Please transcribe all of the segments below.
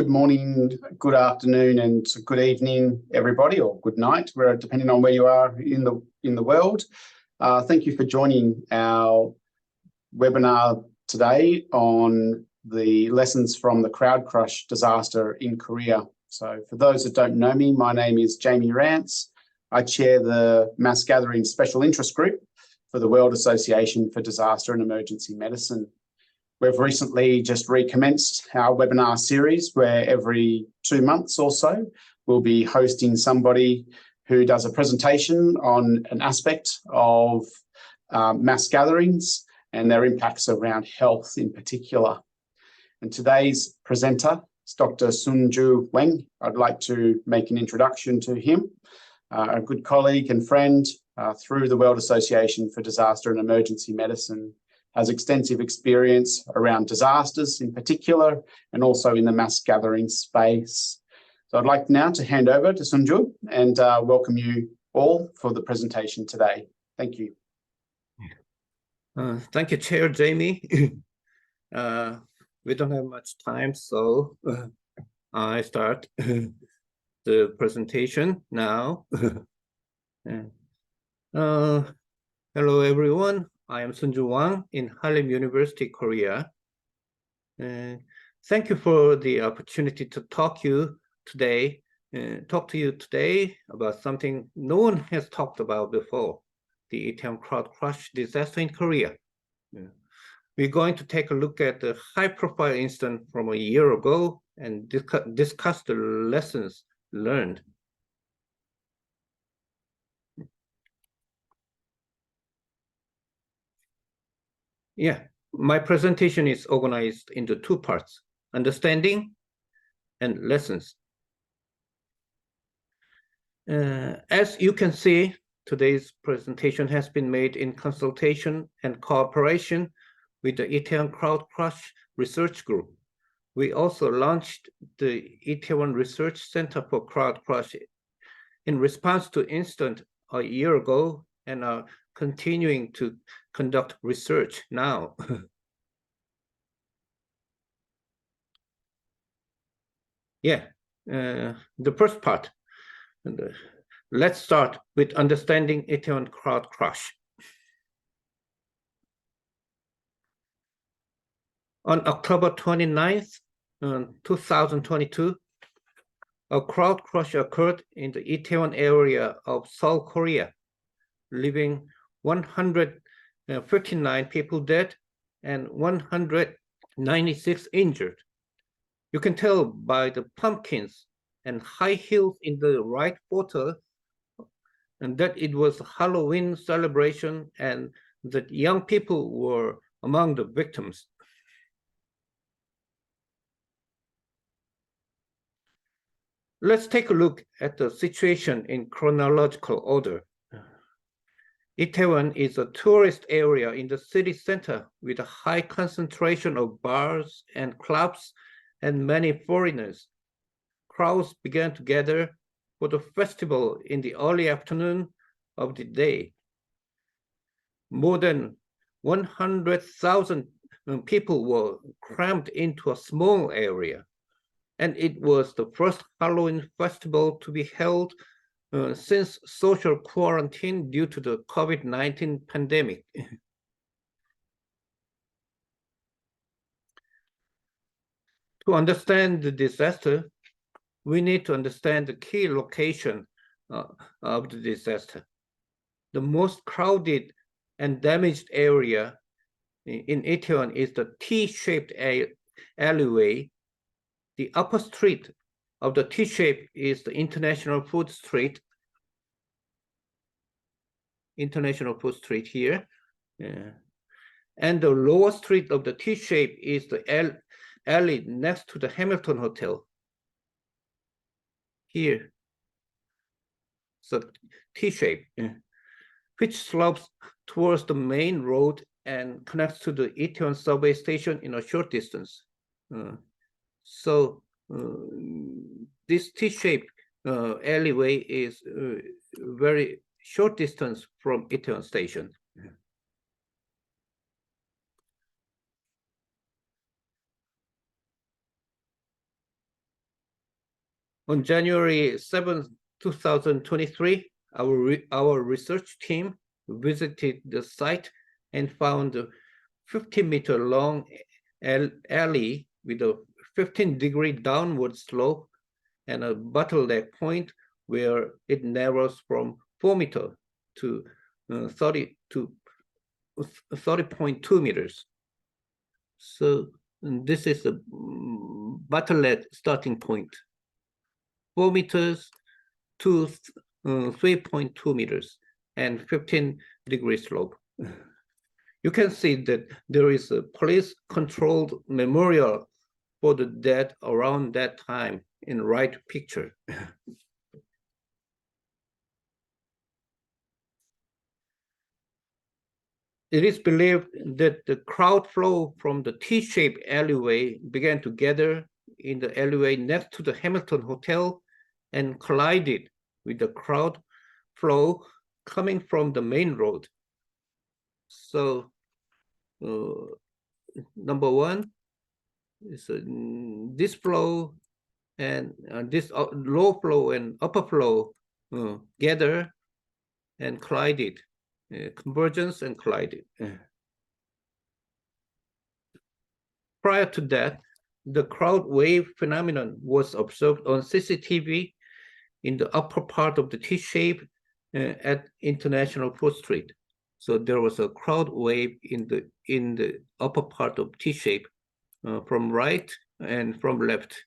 good morning, good afternoon, and good evening, everybody, or good night, depending on where you are in the world. Thank you for joining our webinar today on the lessons from the crowd crush disaster in Korea. So for those that don't know me, my name is Jamie Rance. I chair the Mass Gathering Special Interest Group for the World Association for Disaster and Emergency Medicine. We've recently just recommenced our webinar series where every 2 months or so, we'll be hosting somebody who does a presentation on an aspect of mass gatherings and their impacts around health in particular. And today's presenter is Dr. Soon-Joo Wang. I'd like to make an introduction to him, a good colleague and friend through the World Association for Disaster and Emergency Medicine. Has extensive experience around disasters in particular, and also in the mass gathering space. So I'd like now to hand over to Soon-Joo and welcome you all for the presentation today. Thank you. Thank you, Chair Jamie. We don't have much time, so I start the presentation now. Hello, everyone. I am Soon-Joo Wang in Hallym University, Korea. Thank you for the opportunity to talk to you today about something no one has talked about before, the Itaewon crowd crush disaster in Korea. We're going to take a look at the high-profile incident from a year ago and discuss the lessons learned. Yeah, my presentation is organized into 2 parts, understanding and lessons. As you can see, today's presentation has been made in consultation and cooperation with the Itaewon Crowd Crush Research Group. We also launched the Itaewon Research Center for Crowd Crush in response to incident a year ago and are continuing to conduct research now. Yeah, the first part. Let's start with understanding Itaewon crowd crush. On October 29th, 2022, a crowd crush occurred in the Itaewon area of Seoul, Korea, leaving 159 people dead and 196 injured. You can tell by the pumpkins and high heels in the right photo and that it was a Halloween celebration and that young people were among the victims. Let's take a look at the situation in chronological order. Itaewon is a tourist area in the city center with a high concentration of bars and clubs and many foreigners. Crowds began to gather for the festival in the early afternoon of the day. More than 100,000 people were crammed into a small area, and it was the first Halloween festival to be held since social quarantine due to the COVID-19 pandemic. To understand the disaster, we need to understand the key location of the disaster. The most crowded and damaged area in Itaewon is the T-shaped alleyway. The upper street of the T-shape is the International Food Street. International Food Street here. And the lower street of the T-shape is the alley next to the Hamilton Hotel. Here. So T-shape, which slopes towards the main road and connects to the Itaewon subway station in a short distance. This T-shaped alleyway is very short distance from Itaewon station. On January 7th, 2023, our research team visited the site and found a 50-meter long alley with a 15-degree downward slope and a bottleneck point where it narrows from 4 meters to 30.2 meters. So this is the bottleneck starting point, 4 meters to 3.2 meters and 15-degree slope. You can see that there is a police-controlled memorial for the dead around that time in right picture. It is believed that the crowd flow from the T-shaped alleyway began to gather in the alleyway next to the Hamilton Hotel and collided with the crowd flow coming from the main road. So, number one is this flow and this low flow and upper flow gather and collided. Convergence and collided. Prior to that, the crowd wave phenomenon was observed on CCTV in the upper part of the T-shape at International Fourth Street. So there was a crowd wave in the upper part of T-shape from right and from left.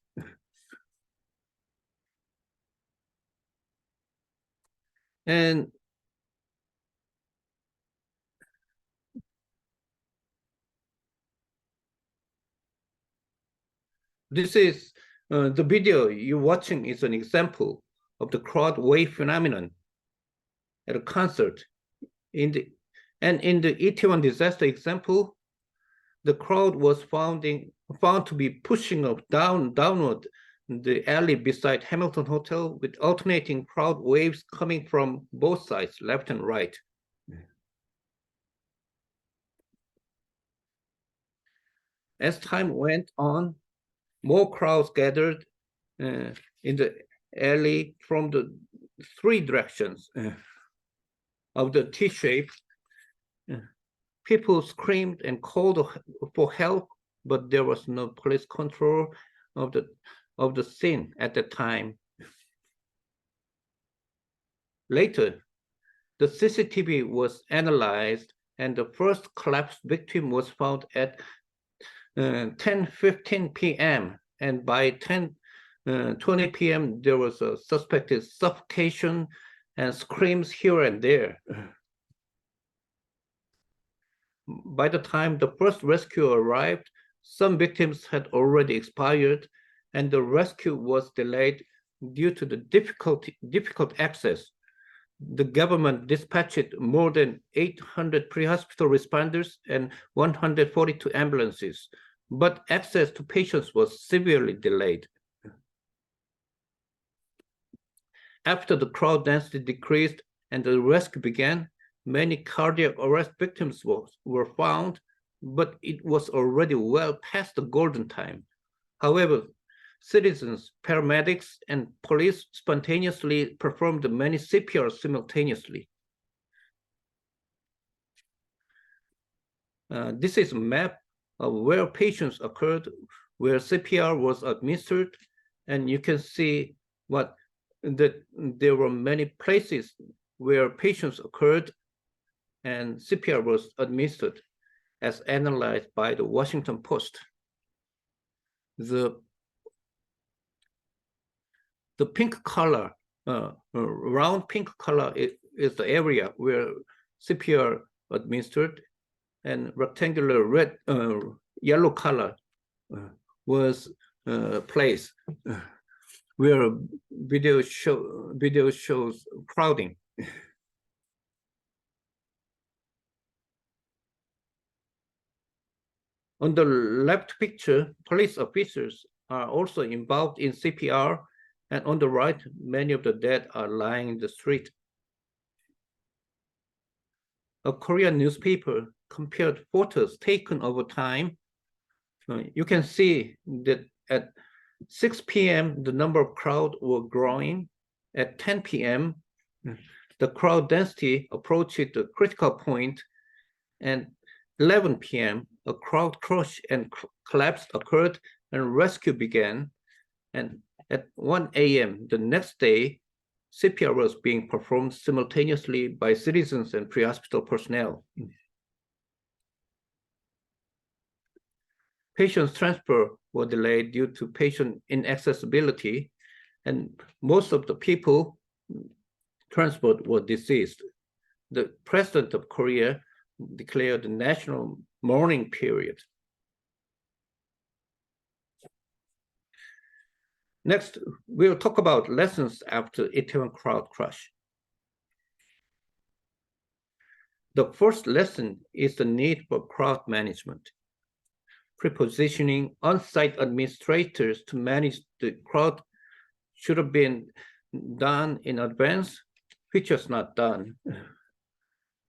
And this is the video you're watching is an example of the crowd wave phenomenon at a concert. In the Itaewon disaster example, the crowd was found to be pushing up downward the alley beside Hamilton Hotel with alternating crowd waves coming from both sides, left and right. As time went on, more crowds gathered in the alley from the three directions of the T-shape. People screamed and called for help, but there was no police control of the scene at the time. Later, the CCTV was analyzed, and the first collapsed victim was found at 10:15 p.m. and by 10:20 p.m. there was a suspected suffocation and screams here and there. By the time the first rescue arrived, some victims had already expired, and the rescue was delayed due to the difficult access. The government dispatched more than 800 pre-hospital responders and 142 ambulances, but access to patients was severely delayed. After the crowd density decreased and the rescue began, many cardiac arrest victims were found, but it was already well past the golden time. However, citizens, paramedics, and police spontaneously performed many CPR simultaneously. This is a map of where patients occurred, where CPR was administered, and you can see that there were many places where patients occurred and CPR was administered, as analyzed by the Washington Post. The pink color, round pink color is the area where CPR administered, and rectangular red, yellow color was place where video shows crowding. On the left picture, police officers are also involved in CPR, and on the right, many of the dead are lying in the street. A Korean newspaper compared photos taken over time. You can see that at 6 p.m., the number of crowd were growing. At 10 p.m., the crowd density approached the critical point, and 11 p.m., a crowd crush and collapse occurred and rescue began. And at 1 a.m. the next day, CPR was being performed simultaneously by citizens and pre-hospital personnel. Patients' transfer were delayed due to patient inaccessibility, and most of the people transport were deceased. The President of Korea declared the national mourning period. Next, we'll talk about lessons after Itaewon crowd crush. The first lesson is the need for crowd management. Prepositioning on-site administrators to manage the crowd should have been done in advance, which was not done.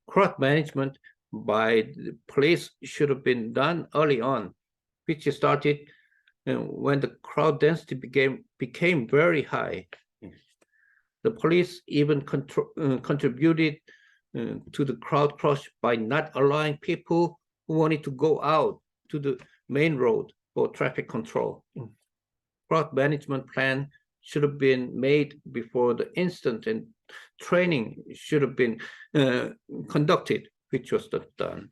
Crowd management by the police should have been done early on, which started when the crowd density became very high. The police even contributed to the crowd crush by not allowing people who wanted to go out to the main road for traffic control. Crowd management plan should have been made before the incident, and training should have been conducted, which was not done.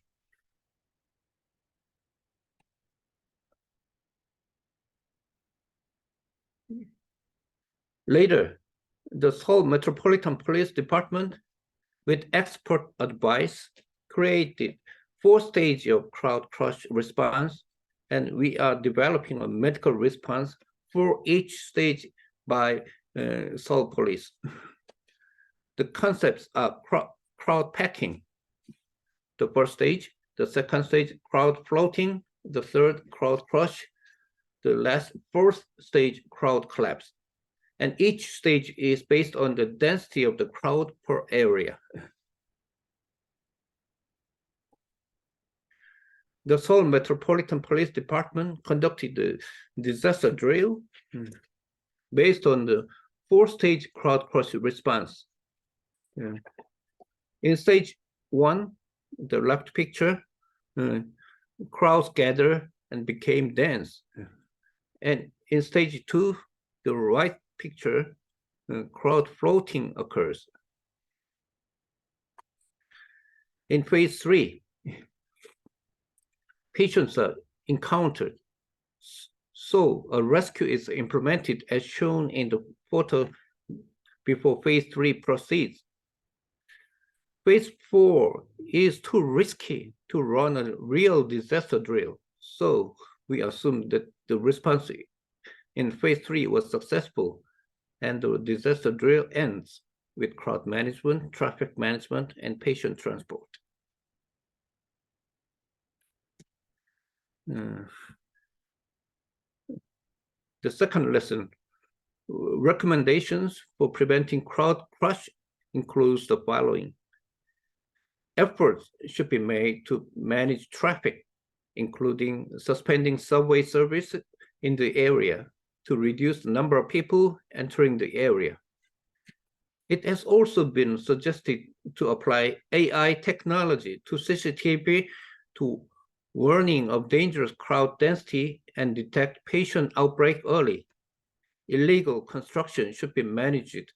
Later, the Seoul Metropolitan Police Department, with expert advice, created 4 stages of crowd crush response, and we are developing a medical response for each stage by Seoul Police. The concepts are crowd packing, the first stage, the second stage, crowd floating, the third, crowd crush, the last 4th stage, crowd collapse. And each stage is based on the density of the crowd per area. The Seoul Metropolitan Police Department conducted the disaster drill based on the 4-stage crowd crush response. In stage 1, the left picture, crowds gather and became dense. And in stage 2, the right picture, crowd floating occurs. In phase 3, patients are encountered. So a rescue is implemented as shown in the photo before phase 3 proceeds. Phase 4 is too risky to run a real disaster drill. So we assume that the response in phase 3 was successful, and the disaster drill ends with crowd management, traffic management, and patient transport. The second lesson, recommendations for preventing crowd crush includes the following. Efforts should be made to manage traffic, including suspending subway service in the area to reduce the number of people entering the area. It has also been suggested to apply AI technology to CCTV to warning of dangerous crowd density and detect patient outbreak early. Illegal construction should be managed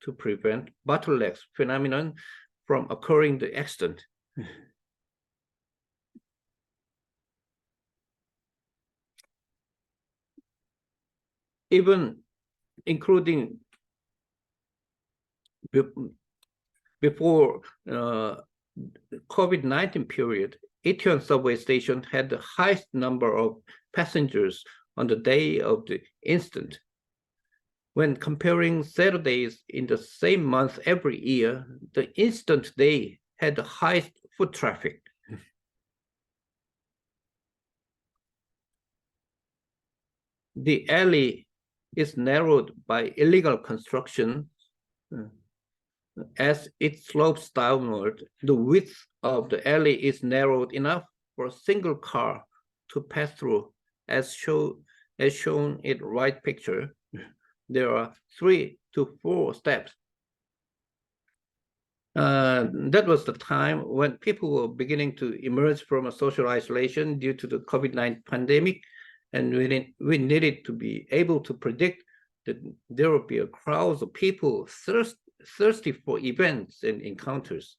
to prevent bottlenecks phenomenon from occurring the accident. Even including before COVID-19 period, Itaewon subway station had the highest number of passengers on the day of the incident. When comparing Saturdays in the same month every year, the incident day had the highest foot traffic. The alley is narrowed by illegal construction. As it slopes downward, the width of the alley is narrowed enough for a single car to pass through, as shown As shown in the right picture, there are 3 to 4 steps. That was the time when people were beginning to emerge from a social isolation due to the COVID-19 pandemic, and we needed to be able to predict that there would be a crowd of people thirsty for events and encounters.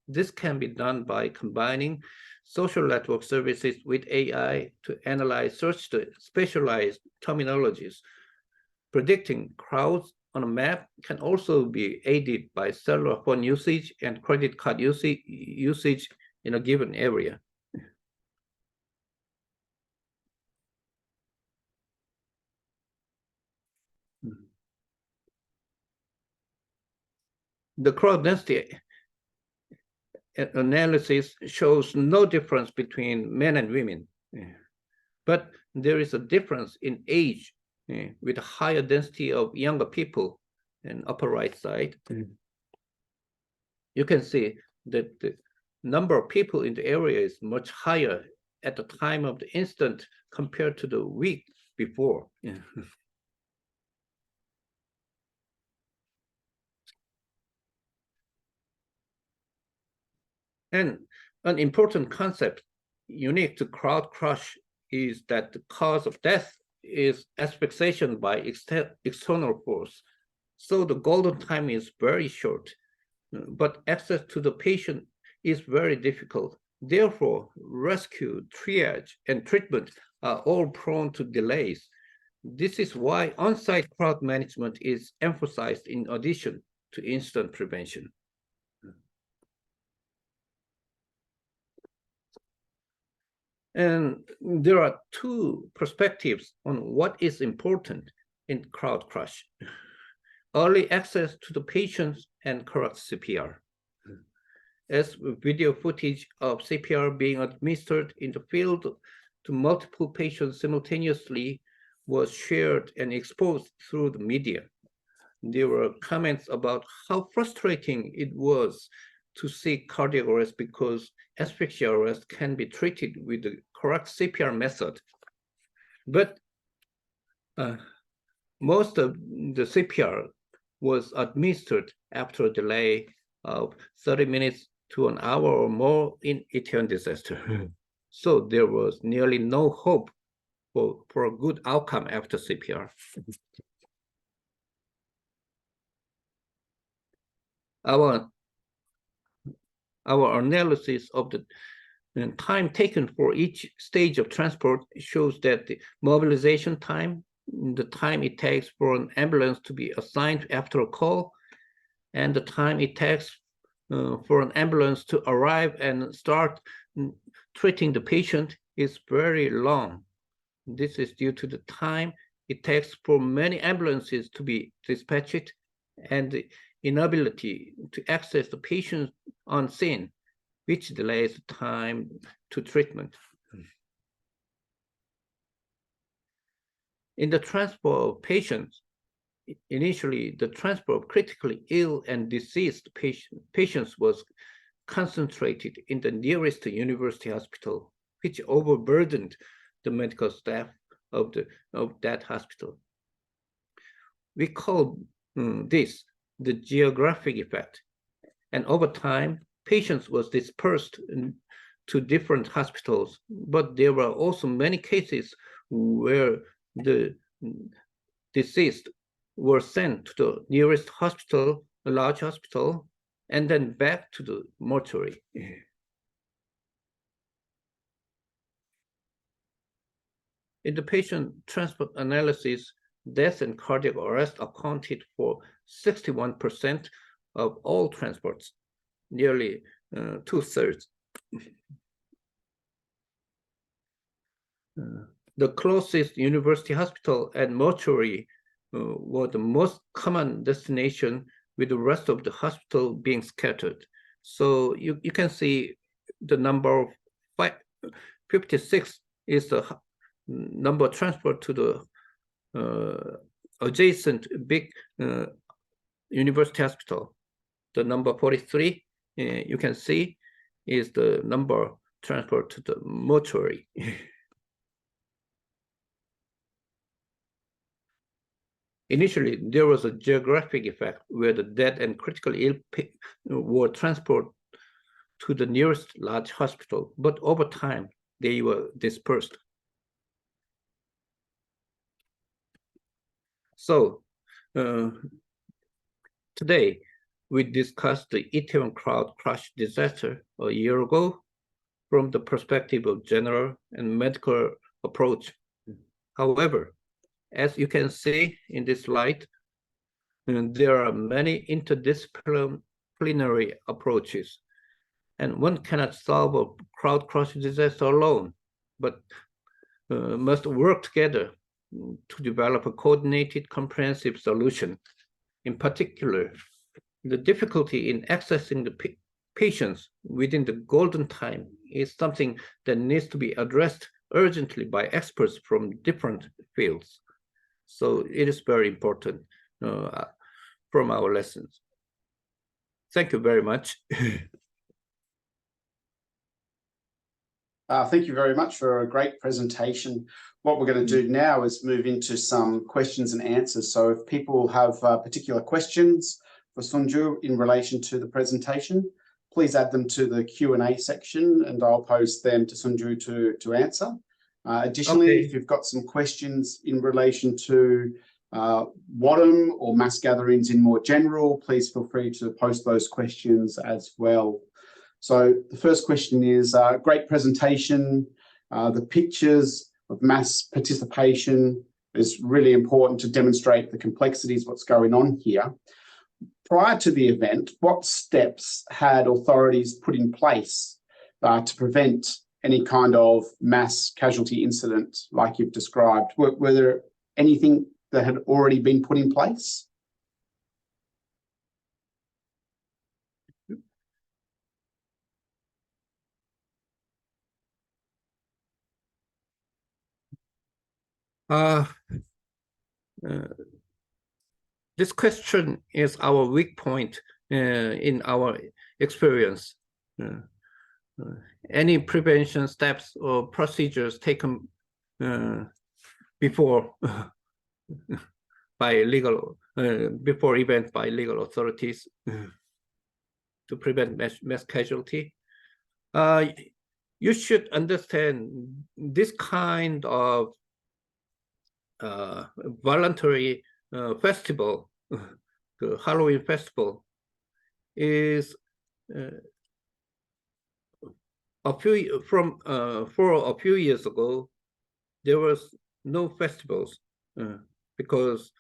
This can be done by combining social network services with AI to analyze search the specialized terminologies. Predicting crowds on a map can also be aided by cellular phone usage and credit card usage in a given area. The crowd density analysis shows no difference between men and women, but there is a difference in age with a higher density of younger people in upper right side. You can see that the number of people in the area is much higher at the time of the incident compared to the week before. And an important concept unique to crowd crush is that the cause of death is asphyxiation by external force. So the golden time is very short, but access to the patient is very difficult. Therefore, rescue, triage, and treatment are all prone to delays. This is why on-site crowd management is emphasized in addition to incident prevention. And there are 2 perspectives on what is important in crowd crush. Early access to the patients and correct CPR. As video footage of CPR being administered in the field to multiple patients simultaneously was shared and exposed through the media. There were comments about how frustrating it was to see cardiac arrest because asphyxia arrest can be treated with the correct CPR method. But most of the CPR was administered after a delay of 30 minutes to an hour or more in Itaewon disaster. So there was nearly no hope for a good outcome after CPR. Our analysis of the time taken for each stage of transport shows that the mobilization time, the time it takes for an ambulance to be assigned after a call, and the time it takes for an ambulance to arrive and start treating the patient is very long. This is due to the time it takes for many ambulances to be dispatched and the inability to access the patient on scene, which delays the time to treatment. In the transport of patients, initially the transport of critically ill and deceased patients was concentrated in the nearest university hospital, which overburdened the medical staff of that hospital. We call this the geographic effect. And over time, patients was dispersed to different hospitals, but there were also many cases where the deceased were sent to the nearest hospital, a large hospital, and then back to the mortuary. In the patient transport analysis, death and cardiac arrest accounted for 61% of all transports, nearly 2/3. The closest university hospital and mortuary were the most common destination, with the rest of the hospital being scattered. So you can see the number of 56 is the number of transport to the adjacent big university hospital. The number 43, you can see, is the number transport to the mortuary. Initially, there was a geographic effect where the dead and critically ill were transported to the nearest large hospital, but over time, they were dispersed. So, today, we discussed the Itaewon crowd crush disaster a year ago from the perspective of general and medical approach. However, as you can see in this slide, there are many interdisciplinary approaches, and one cannot solve a crowd crush disaster alone, but must work together to develop a coordinated, comprehensive solution. In particular, the difficulty in accessing the patients within the golden time is something that needs to be addressed urgently by experts from different fields. So it is very important from our lessons. Thank you very much. Thank you very much for a great presentation. What we're going to do now is move into some questions and answers. So if people have particular questions for Soon-Joo in relation to the presentation, please add them to the Q&A section and I'll post them to Soon-Joo to answer. Additionally, if you've got some questions in relation to WADM or mass gatherings in more general, please feel free to post those questions as well. So the first question is, great presentation. The pictures of mass participation is really important to demonstrate the complexities, what's going on here. Prior to the event, what steps had authorities put in place to prevent any kind of mass casualty incident like you've described? Were there anything that had already been put in place? This question is our weak point in our experience. Any prevention steps or procedures taken before before event by legal authorities to prevent mass casualty? You should understand this kind of voluntary festival, the Halloween festival, is for a few years ago. There was no festivals because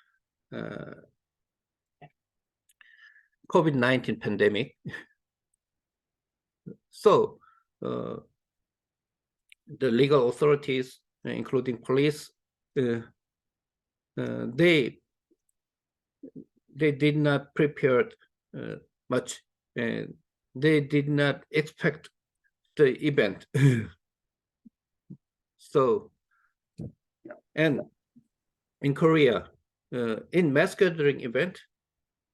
COVID-19 pandemic. So the legal authorities, including police, they did not prepare much, and they did not expect the event. So, and in Korea, in mass gathering event,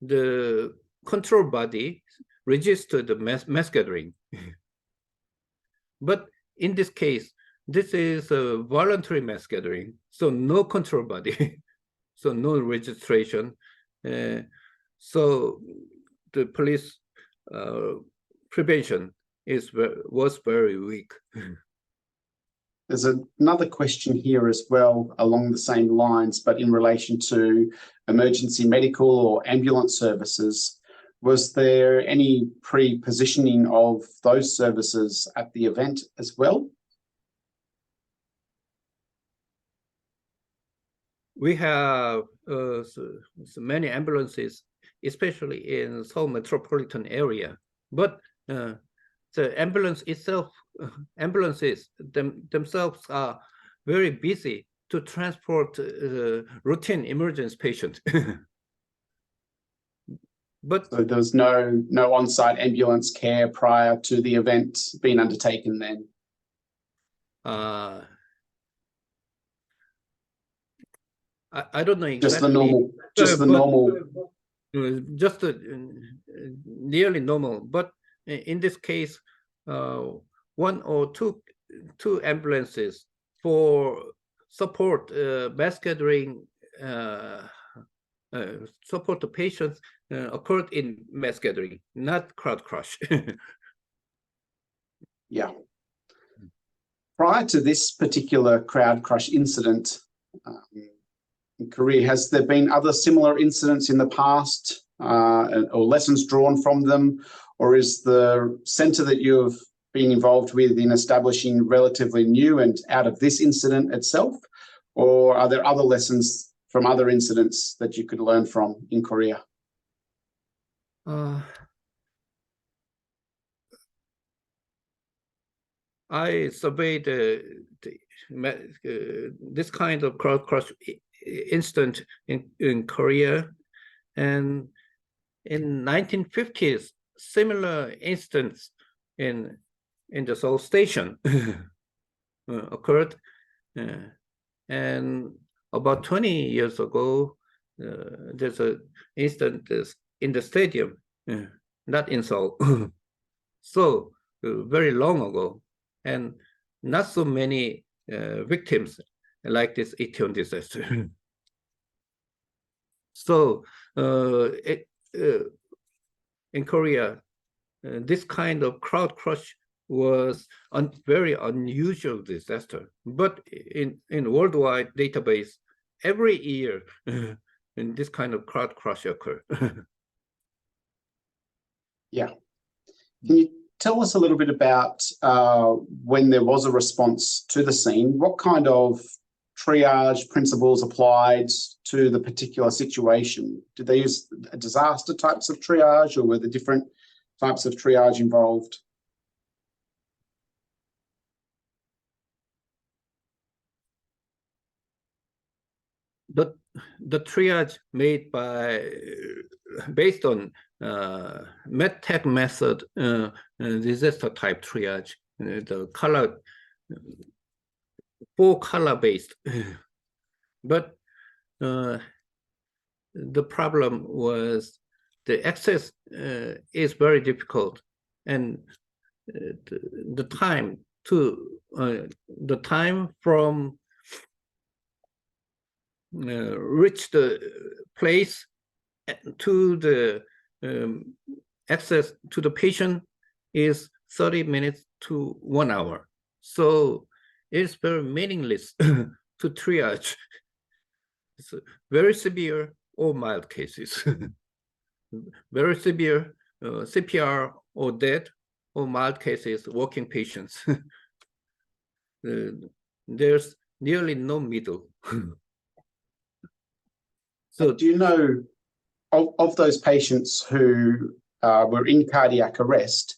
the control body registered the mass gathering. But in this case, this is a voluntary mass gathering, so no control body, so no registration. So the police prevention was very weak. There's another question here as well along the same lines, but in relation to emergency medical or ambulance services. Was there any pre-positioning of those services at the event as well? We have so many ambulances, especially in Seoul metropolitan area, but the ambulances themselves are very busy to transport routine emergency patients. But so there's no on-site ambulance care prior to the event being undertaken then? I don't know exactly. Just the normal. Just nearly normal. But in this case, one or two ambulances for support mass gathering support the patients occurred in mass gathering, not crowd crush. Yeah. Prior to this particular crowd crush incident in Korea, has there been other similar incidents in the past or lessons drawn from them? Or is the centre that you've been involved with in establishing relatively new and out of this incident itself? Or are there other lessons from other incidents that you could learn from in Korea? I surveyed this kind of crowd crush incident in Korea, and in 1950s, similar incidents in the Seoul station occurred, and about 20 years ago, there's an incident in the stadium, not in Seoul. So very long ago, and not so many victims like this Itaewon disaster. So in Korea, this kind of crowd crush was a very unusual disaster. But in worldwide database, every year, this kind of crowd crush occur. Yeah. Can you tell us a little bit about when there was a response to the scene? What kind of triage principles applied to the particular situation? Did they use disaster types of triage, or were there different types of triage involved? The triage made based on medtech method, disaster type triage, the color, 4 color based. But the problem was the access is very difficult, and the time from reach the place to the access to the patient is 30 minutes to 1 hour. So it's very meaningless to triage. It's very severe or mild cases. Very severe CPR or dead, or mild cases, walking patients. There's nearly no middle. So do you know of those patients who were in cardiac arrest,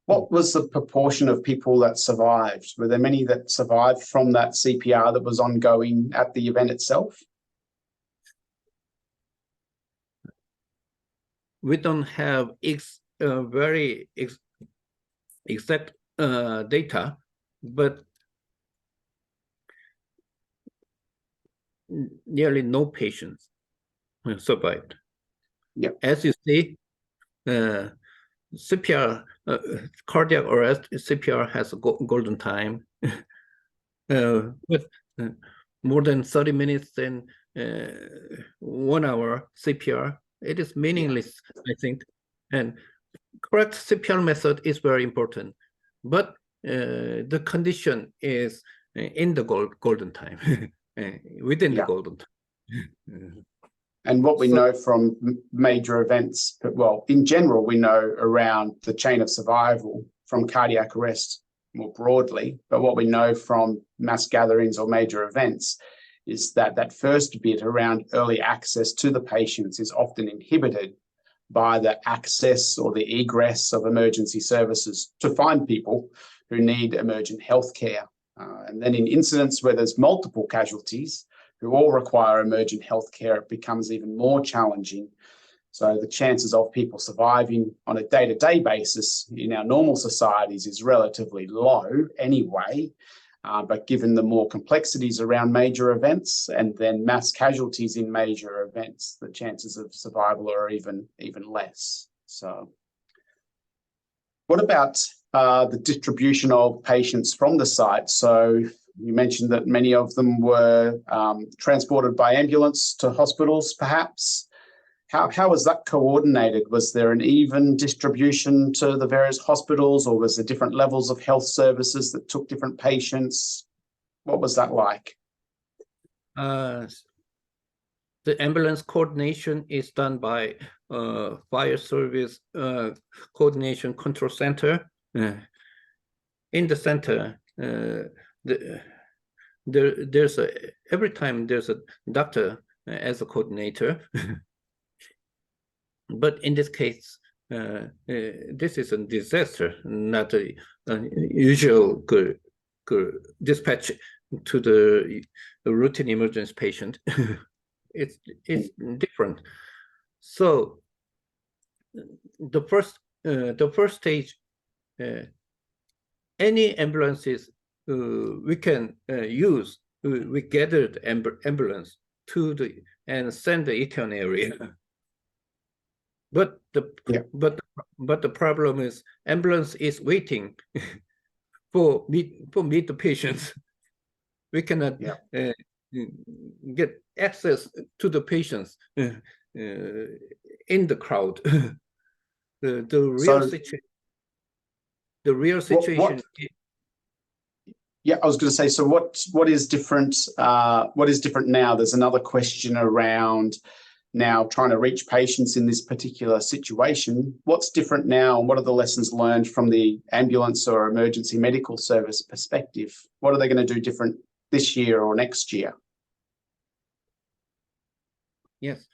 what was the proportion of people that survived? Were there many that survived from that CPR that was ongoing at the event itself? We don't have very exact data, but nearly no patients survived. Yeah. As you see, CPR, cardiac arrest, CPR has a golden time. With more than 30 minutes and 1 hour CPR, it is meaningless, I think. And correct CPR method is very important, but the condition is in the golden time, within the golden time. And what we know from major events, well, in general, we know around the chain of survival from cardiac arrest more broadly, but what we know from mass gatherings or major events is that that first bit around early access to the patients is often inhibited by the access or the egress of emergency services to find people who need emergent health care. And then in incidents where there's multiple casualties who all require emergent health care, it becomes even more challenging. So the chances of people surviving on a day-to-day basis in our normal societies is relatively low anyway. But given the more complexities around major events and then mass casualties in major events, the chances of survival are even less. So what about the distribution of patients from the site? So you mentioned that many of them were transported by ambulance to hospitals, perhaps. how was that coordinated? Was there an even distribution to the various hospitals, or was there different levels of health services that took different patients? What was that like? The ambulance coordination is done by fire service coordination control center. In the center, every time there's a doctor as a coordinator. But in this case, this is a disaster, not a usual dispatch to the routine emergency patient. It's different. So the first stage, any ambulances we can use, we gathered ambulance and send the Itaewon area. But the problem is ambulance is waiting for meet the patients. We cannot get access to the patients in the crowd. The real situation. Yeah, I was going to say. So what is different? What is different now? There's another question around now trying to reach patients in this particular situation. What's different now, and what are the lessons learned from the ambulance or emergency medical service perspective? What are they going to do different this year or next year? Yes.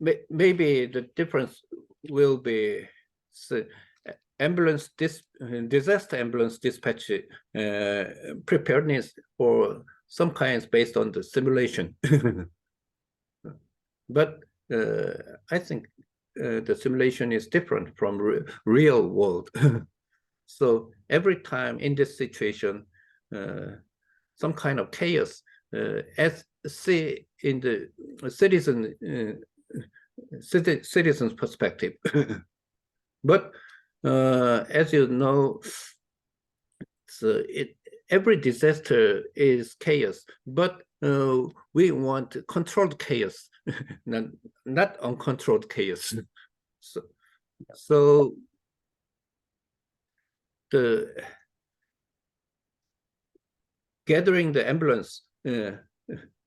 Maybe the difference will be disaster ambulance dispatch preparedness for some kinds based on the simulation. But I think the simulation is different from real world. So every time in this situation, some kind of chaos, as see in the citizen's perspective. But as you know, every disaster is chaos, but we want controlled chaos, not uncontrolled chaos. So the gathering the ambulance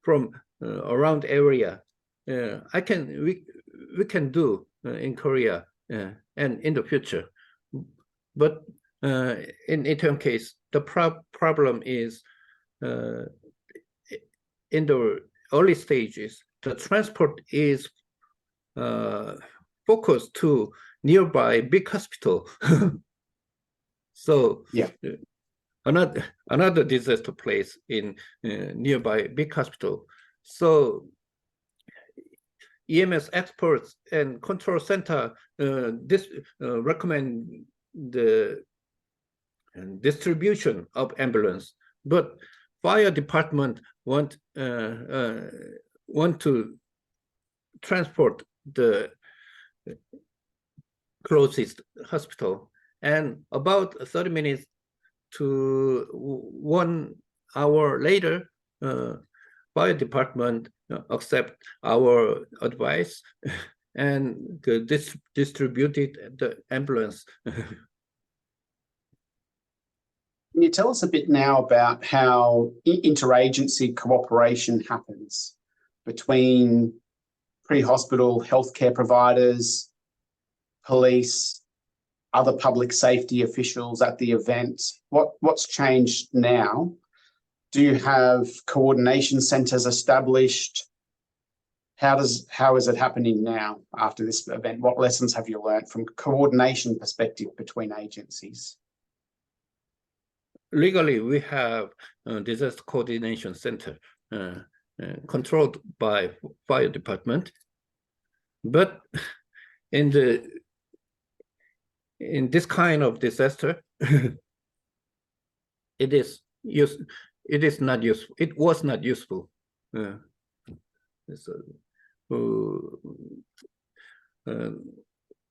from around area, we can do in Korea and in the future, but in Itaewon case, the problem is in the early stages, the transport is focused to nearby big hospital. So yeah, another disaster place in nearby big hospital. So EMS experts and control center recommend the distribution of ambulance, but fire department want to transport the closest hospital, and about 30 minutes to 1 hour later, fire department accept our advice and distributed the ambulance. Can you tell us a bit now about how interagency cooperation happens between pre-hospital healthcare providers, police, other public safety officials at the event? What's changed now? Do you have coordination centres established? How is it happening now after this event? What lessons have you learned from coordination perspective between agencies? Legally, we have a disaster coordination center controlled by fire department, but in this kind of disaster, it was not useful.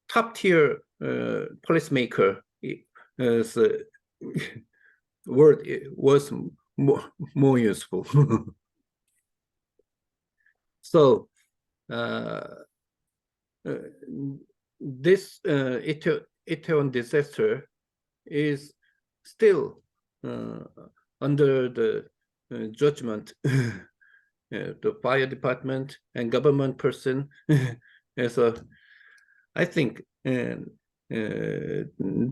Top tier policymaker word was more useful. So this Itaewon disaster is still under the judgment the fire department and government person. So I think the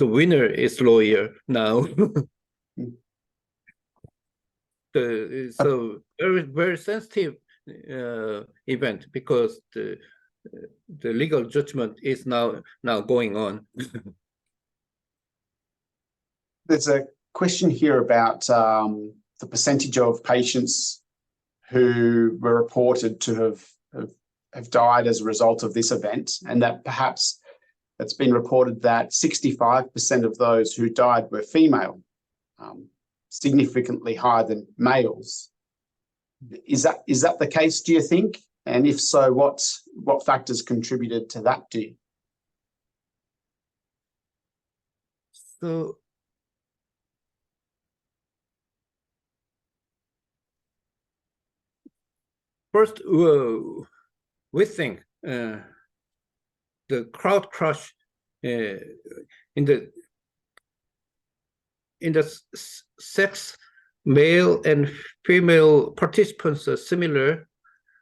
winner is lawyer now. So very sensitive event, because the legal judgment is now going on. There's a question here about the percentage of patients who were reported to have died as a result of this event, and that perhaps it's been reported that 65% of those who died were female, significantly higher than males. Is that the case, do you think? And if so, what factors contributed to that, do you? So first, we think the crowd crush in the sex, male and female participants are similar.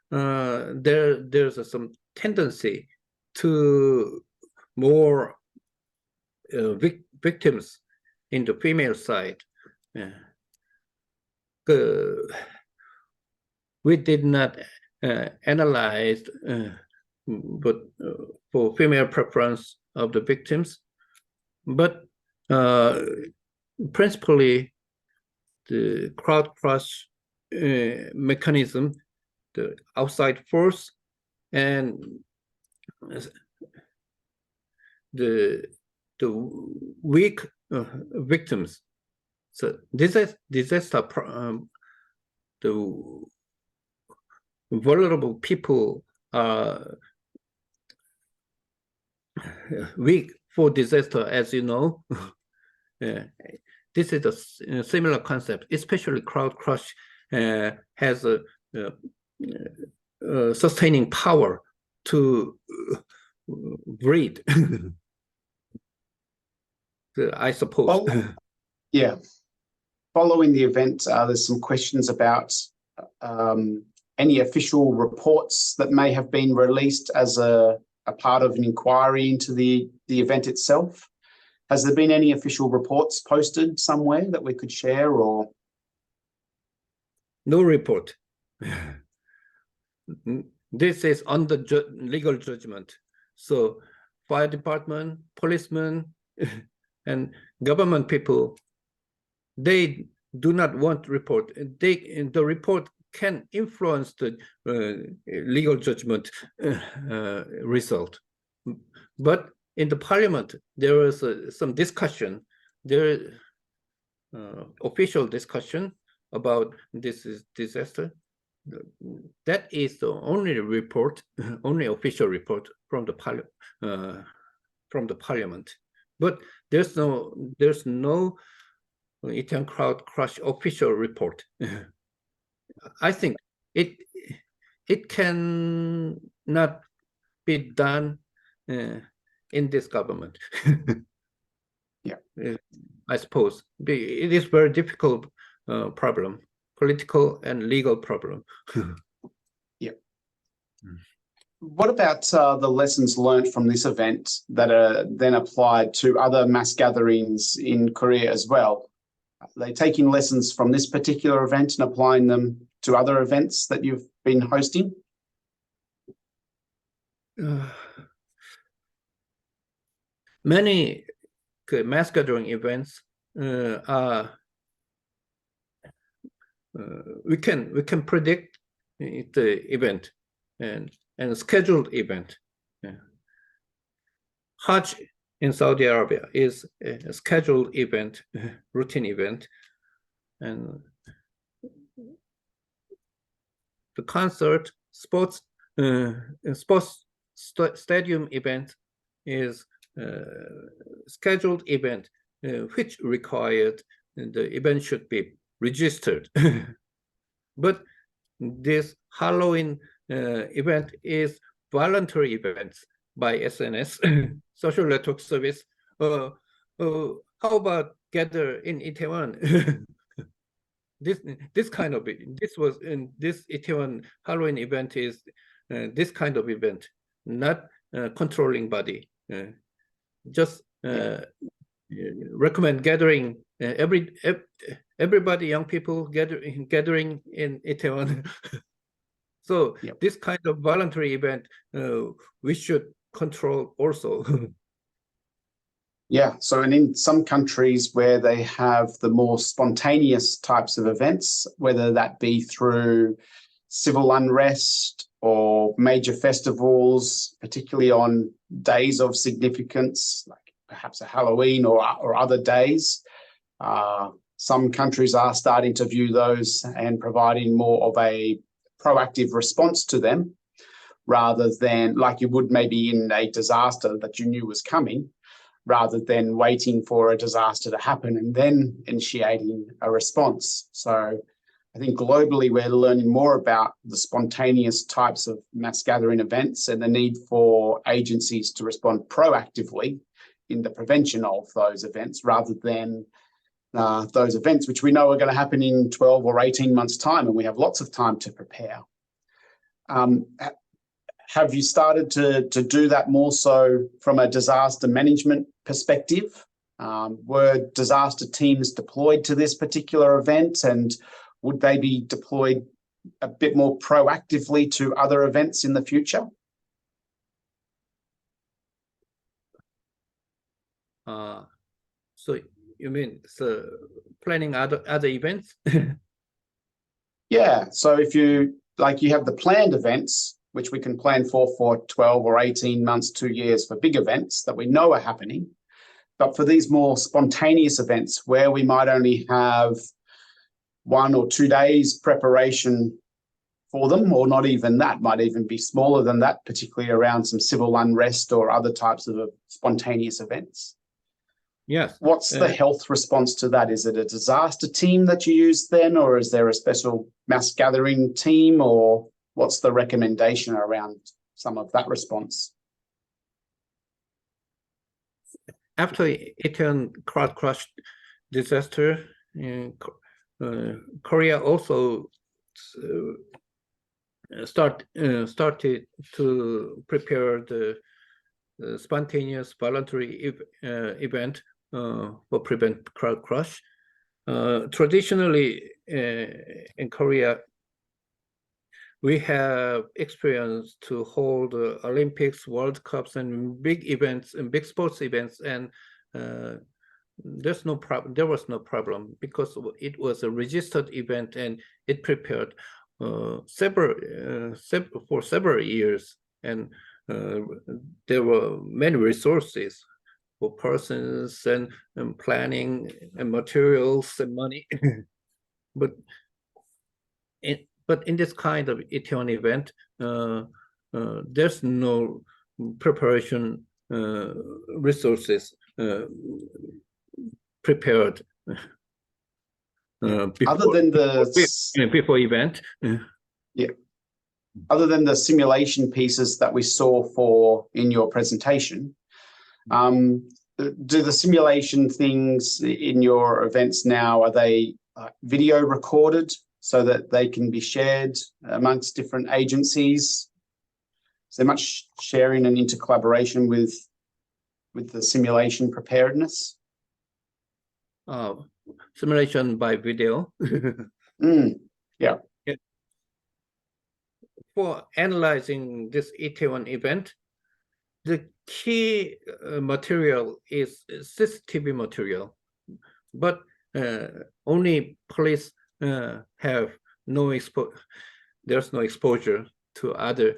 There's some tendency to more victims in the female side. We did not analyze but for female preference of the victims, but principally the crowd crush mechanism, the outside force, and the weak victims. So disaster, the vulnerable people are weak for disaster, as you know. This is a similar concept, especially crowd crush has a sustaining power to breed. I suppose. Yeah. Following the event, there's some questions about any official reports that may have been released as a part of an inquiry into the event itself. Has there been any official reports posted somewhere that we could share, or? No report. This is under legal judgment. So fire department, policemen, and government people, they do not want report. The report can influence the legal judgment result. But in the parliament, there was some discussion, official discussion about this disaster. That is the only report, only official report from the parliament. But there's no Itaewon crowd crush official report. I think it can not be done in this government. Yeah, I suppose it is very difficult problem, political and legal problem. Yeah. What about the lessons learned from this event that are then applied to other mass gatherings in Korea as well? Are they taking lessons from this particular event and applying them to other events that you've been hosting? Many mass gathering events are we can predict the event and scheduled event. Hajj in Saudi Arabia is a scheduled event, routine event, and the concert, sports stadium event is scheduled event, which required the event should be registered. But this Halloween event is voluntary events by SNS, social network service. How about gather in Itaewon? This kind of this was in this Itaewon Halloween event is this kind of event, not controlling body. Just recommend gathering everybody, young people gathering in Itaewon. So this kind of voluntary event we should control also. Yeah, so and in some countries where they have the more spontaneous types of events, whether that be through civil unrest or major festivals, particularly on days of significance, like perhaps a Halloween or other days, some countries are starting to view those and providing more of a proactive response to them, rather than like you would maybe in a disaster that you knew was coming, rather than waiting for a disaster to happen and then initiating a response. So I think globally we're learning more about the spontaneous types of mass gathering events and the need for agencies to respond proactively in the prevention of those events, rather than those events which we know are going to happen in 12 or 18 months' time, and we have lots of time to prepare. Have you started to do that more so from a disaster management perspective? Were disaster teams deployed to this particular event, and would they be deployed a bit more proactively to other events in the future? So you mean planning other events? Yeah, so if you have the planned events, which we can plan for 12 or 18 months, 2 years for big events that we know are happening. But for these more spontaneous events where we might only have 1 or 2 days preparation for them, or not even that, might even be smaller than that, particularly around some civil unrest or other types of spontaneous events. Yes. What's the health response to that? Is it a disaster team that you use then, or is there a special mass gathering team, or what's the recommendation around some of that response? After Itaewon crowd crush disaster, Korea also started to prepare the spontaneous voluntary event for prevent crowd crush. Traditionally, in Korea, we have experience to hold Olympics, World Cups, and big events and big sports events, and there's no problem. There was no problem because it was a registered event and it prepared for several years, and there were many resources for persons and planning and materials and money. But in this kind of Itaewon event, there's no preparation resources prepared before event. Yeah. Other than the simulation pieces that we saw in your presentation, do the simulation things in your events now, are they video recorded so that they can be shared amongst different agencies? Is there much sharing and intercollaboration with the simulation preparedness? Simulation by video. Yeah. For analyzing this Itaewon event, the key material is CCTV material, but only police have no there's no exposure to other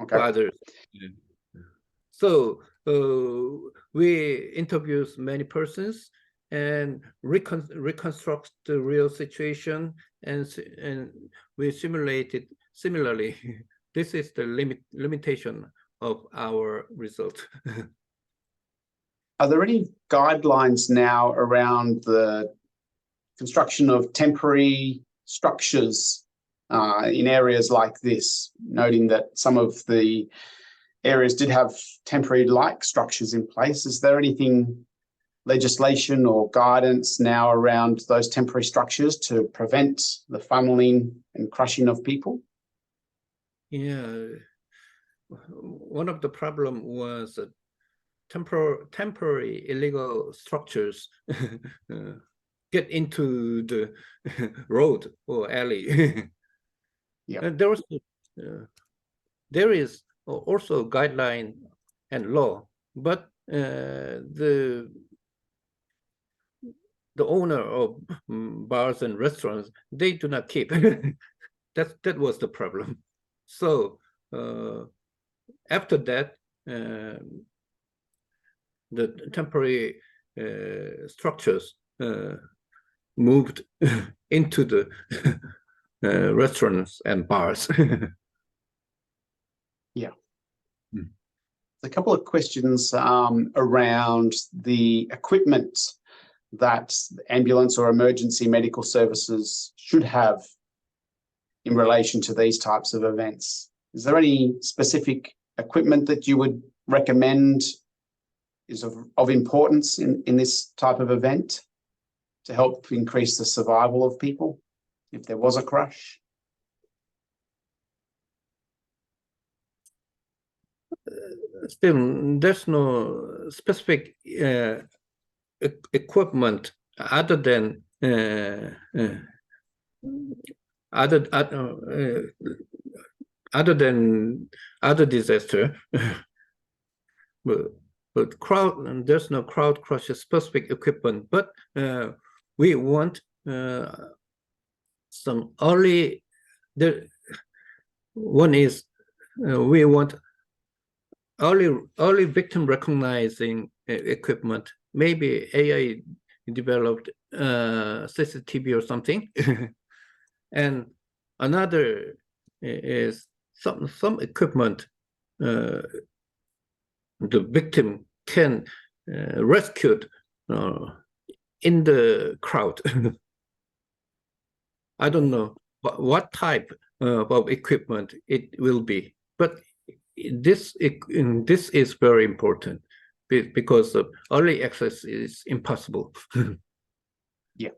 Okay. others. So we interviewed many persons and reconstruct the real situation, and we simulated similarly. This is the limitation of our result. Are there any guidelines now around the construction of temporary structures in areas like this, noting that some of the areas did have temporary like structures in place. Is there anything, legislation or guidance now around those temporary structures to prevent the funneling and crushing of people? Yeah, one of the problem was temporary illegal structures get into the road or alley. Yeah, And there is also guideline and law, but the owner of bars and restaurants, they do not keep. That was the problem. So after that, the temporary structures moved into the restaurants and bars. yeah. A couple of questions around the equipment that ambulance or emergency medical services should have in relation to these types of events. Is there any specific equipment that you would recommend is of importance in this type of event to help increase the survival of people if there was a crash? Still, there's no specific equipment other than other disaster. but there's no crowd crusher specific equipment. But we want some early. One is we want early victim recognizing equipment, maybe AI developed CCTV or something. And another is some equipment the victim can rescued in the crowd. I don't know what type of equipment it will be, but this is very important because early access is impossible. Yeah.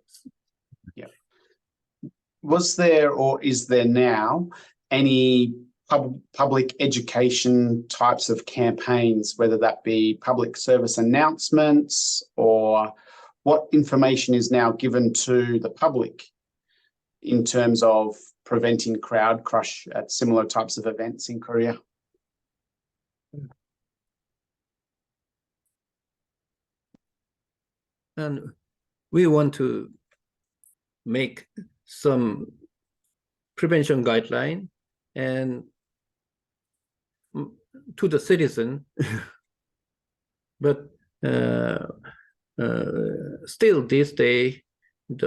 Was there or is there now any public education types of campaigns, whether that be public service announcements, or what information is now given to the public in terms of preventing crowd crush at similar types of events in Korea? And we want to make some prevention guideline and to the citizen, but still this day,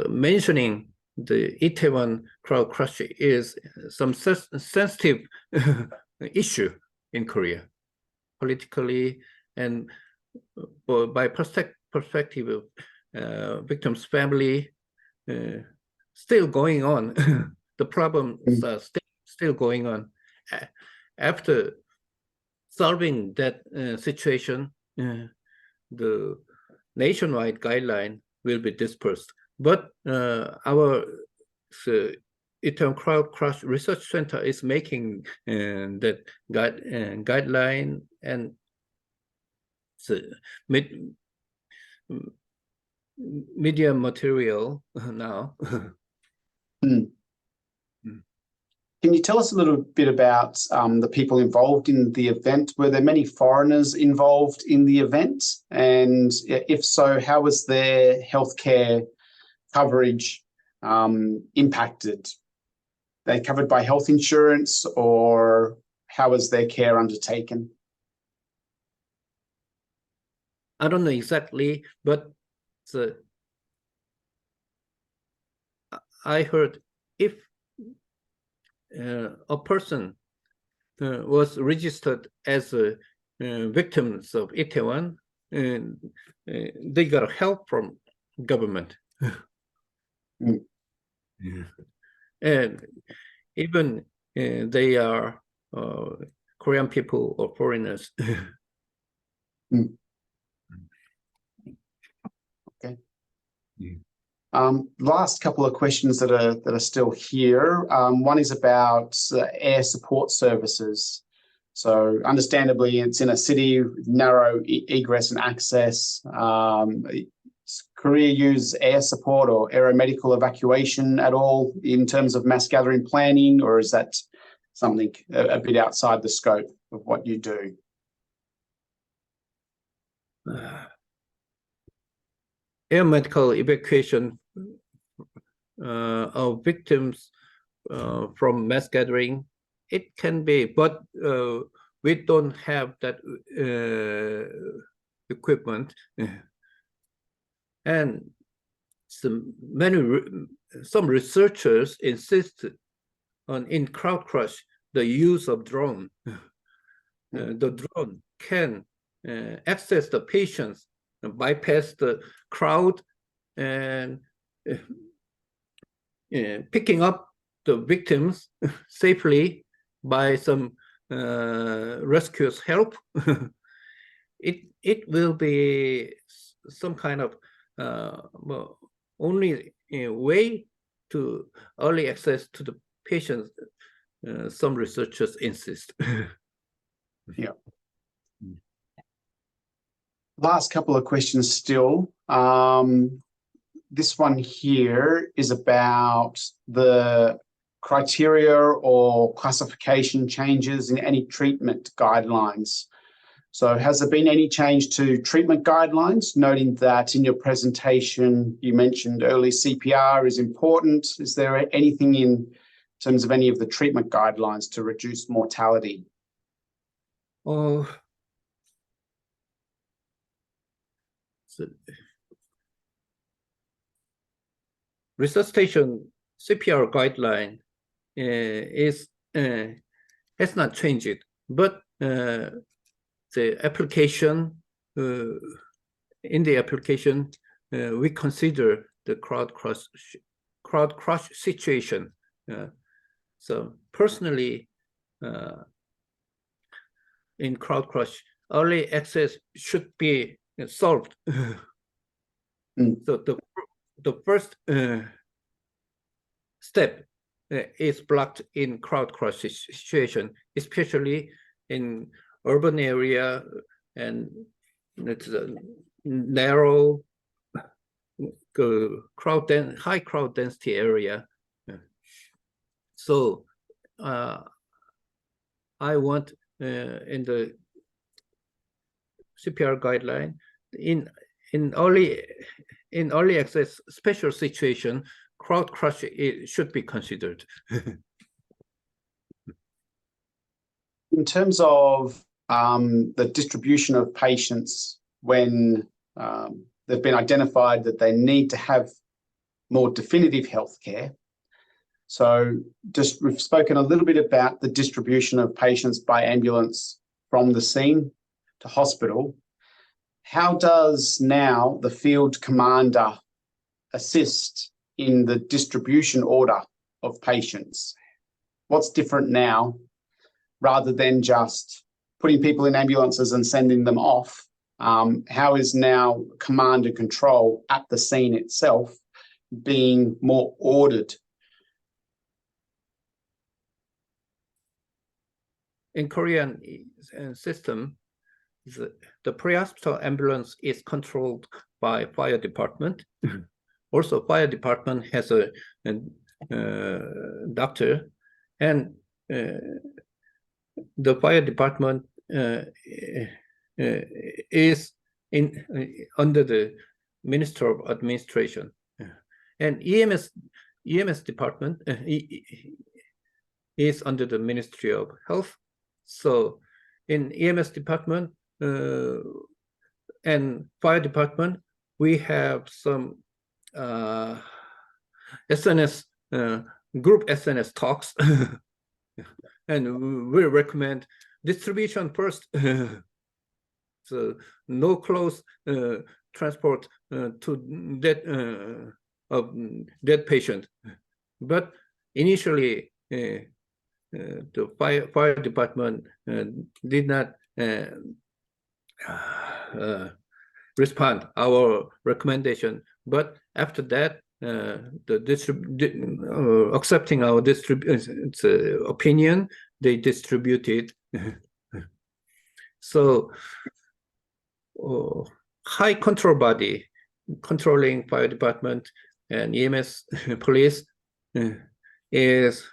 mentioning the Itaewon crowd crush is some sensitive issue in Korea, politically and by perspective of victims' family, still going on. The problems are still going on. After solving that situation, the nationwide guideline will be dispersed. But our Itaewon Crowd Crush Research Center is making that guideline and media material now. Can you tell us a little bit about the people involved in the event? Were there many foreigners involved in the event? And if so, how was their healthcare coverage impacted? They covered by health insurance, or how was their care undertaken? I don't know exactly, but I heard if a person was registered as a victims of Itaewon, they got help from government. Yeah. and even they are Korean people or foreigners. Okay. Last couple of questions that are still here. One is about air support services. So understandably, it's in a city with narrow egress and access. Korea use air support or aeromedical evacuation at all in terms of mass gathering planning, or is that something a bit outside the scope of what you do? Air medical evacuation of victims from mass gathering, it can be, but we don't have that equipment. And some researchers insist on in crowd crush the use of drone. The drone can access the patients, bypass the crowd, and picking up the victims safely by some rescuers' help. It will be some kind of only way to early access to the patients. Some researchers insist. Yeah. Last couple of questions still. This one here is about the criteria or classification changes in any treatment guidelines. So has there been any change to treatment guidelines, noting that in your presentation you mentioned early CPR is important? Is there anything in terms of any of the treatment guidelines to reduce mortality? So resuscitation CPR guideline has not changed, but the application, in the application, we consider the crowd crush situation. So personally, in crowd crush, early access should be solved. So the first step is blocked in crowd crush situation, especially in urban area, and it's a narrow high crowd density area. So I want in the CPR guideline in early access special situation, crowd crush should be considered. In terms of the distribution of patients when they've been identified that they need to have more definitive healthcare. So we've spoken a little bit about the distribution of patients by ambulance from the scene to hospital. How does now the field commander assist in the distribution order of patients? What's different now rather than just putting people in ambulances and sending them off? How is now command and control at the scene itself being more ordered? In Korean system, the pre-hospital ambulance is controlled by fire department. Also, fire department has a doctor, and the fire department is under the Minister of Administration, and EMS department is under the Ministry of Health. So in EMS department and fire department, we have some SNS group SNS talks, and we recommend distribution first. So no close transport to dead patient, but initially the fire department did not respond our recommendation, but after that, accepting our opinion, they distributed. So, high control body controlling fire department and EMS police is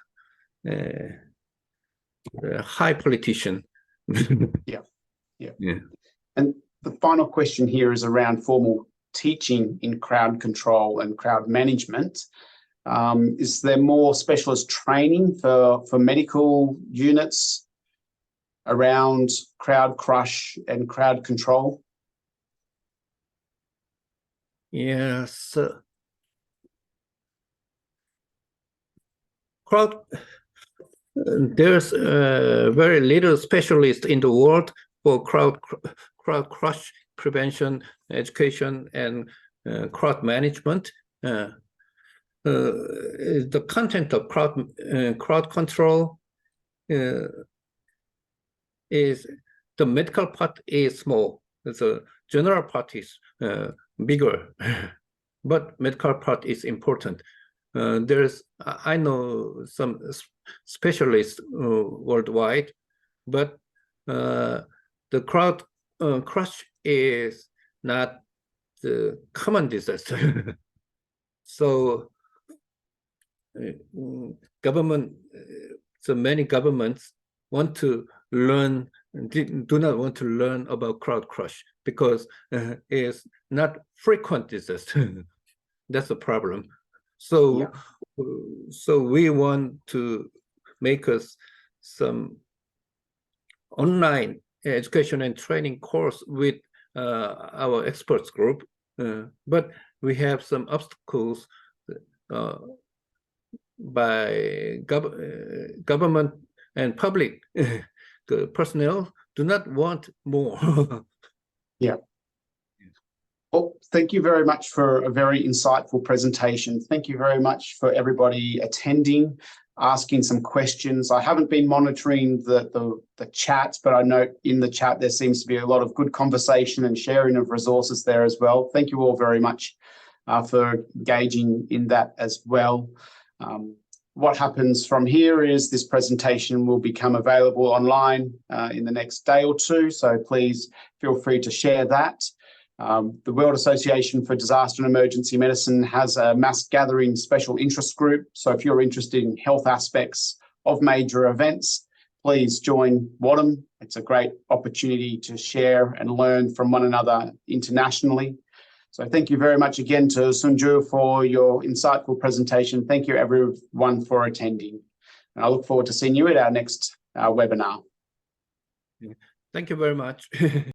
a high politician. Yeah. And the final question here is around formal teaching in crowd control and crowd management. Is there more specialist training for medical units around crowd crush and crowd control? Yes. There's very little specialist in the world for crowd crush prevention, education, and crowd management. The content of crowd control is the medical part is small. The general part is bigger, but medical part is important. I know some specialists worldwide, but the crowd crush is not the common disaster. So many governments want to learn, do not want to learn about crowd crush because it's not frequent disaster. That's the problem. So, so we want to make us some online education and training course with our experts group, but we have some obstacles by government and public. The personnel do not want more. Yeah. Well, thank you very much for a very insightful presentation. Thank you very much for everybody attending, asking some questions. I haven't been monitoring the chat, but I note in the chat there seems to be a lot of good conversation and sharing of resources there as well. Thank you all very much for engaging in that as well. What happens from here is this presentation will become available online in the next day or two, so please feel free to share that. The World Association for Disaster and Emergency Medicine has a mass gathering special interest group. So if you're interested in health aspects of major events, please join WADM. It's a great opportunity to share and learn from one another internationally. So thank you very much again to Soon-Joo for your insightful presentation. Thank you everyone for attending. And I look forward to seeing you at our next webinar. Thank you very much.